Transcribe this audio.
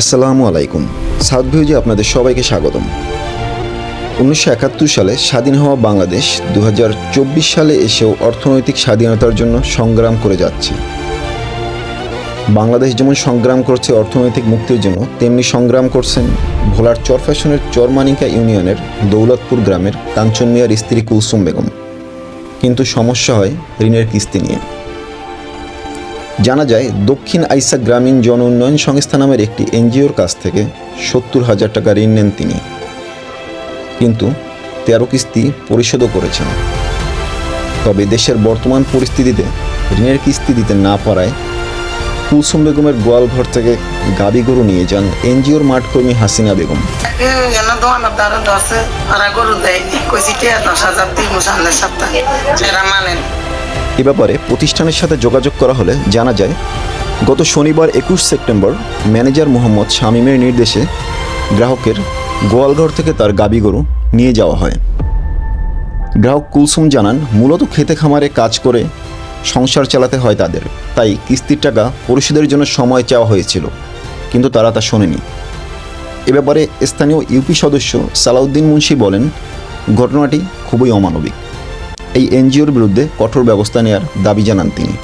আসসালামু আলাইকুম। সাউথ ভিউজে আপনাদের সবাইকে স্বাগতম। 1971 সালে স্বাধীন হওয়া বাংলাদেশ 2024 সালে এসেও অর্থনৈতিক স্বাধীনতার জন্য সংগ্রাম করে যাচ্ছে। বাংলাদেশ যেমন সংগ্রাম করছে অর্থনৈতিক মুক্তির জন্য, তেমনি সংগ্রাম করছেন ভোলার চরফ্যাশনের চরমানিকা ইউনিয়নের দৌলতপুর গ্রামের কাঞ্চন মিয়ার স্ত্রী কুলসুম বেগম। কিন্তু সমস্যা হয় ঋণের কিস্তি নিয়ে। জানা যায় দক্ষিণ আইসা গ্রামীণ জন উন্নয়ন সংস্থা নামের একটি এনজিওর কাছ থেকে 70,000 টাকা ঋণ নেন তিনি, কিন্তু 13 কিস্তি পরিশোধও করেছেন। তবে দেশের বর্তমান পরিস্থিতিতে ঋণের কিস্তি দিতে না পারায় কুলসুম বেগমের গোয়ালঘর থেকে গাবি গরু নিয়ে যান এনজিওর মাঠকর্মী হাসিনা বেগম। এ ব্যাপারে প্রতিষ্ঠানের সাথে যোগাযোগ করা হলে জানা যায়, গত শনিবার 21 সেপ্টেম্বর ম্যানেজার মোহাম্মদ শামীমের নির্দেশে গ্রাহকের গোয়ালঘর থেকে তার গাবি গরু নিয়ে যাওয়া হয়। গ্রাহক কুলসুম জানান, মূলত খেতে খামারে কাজ করে সংসার চালাতে হয় তাদের, তাই কিস্তির টাকা পরিশোধের জন্য সময় চাওয়া হয়েছিল, কিন্তু তারা তা শোনেনি। এ ব্যাপারে স্থানীয় ইউপি সদস্য সালাউদ্দিন মুন্সি বলেন, ঘটনাটি খুবই অমানবিক। এই এনজিওর বিরুদ্ধে কঠোর ব্যবস্থা নেওয়ার দাবি জানান তিনি।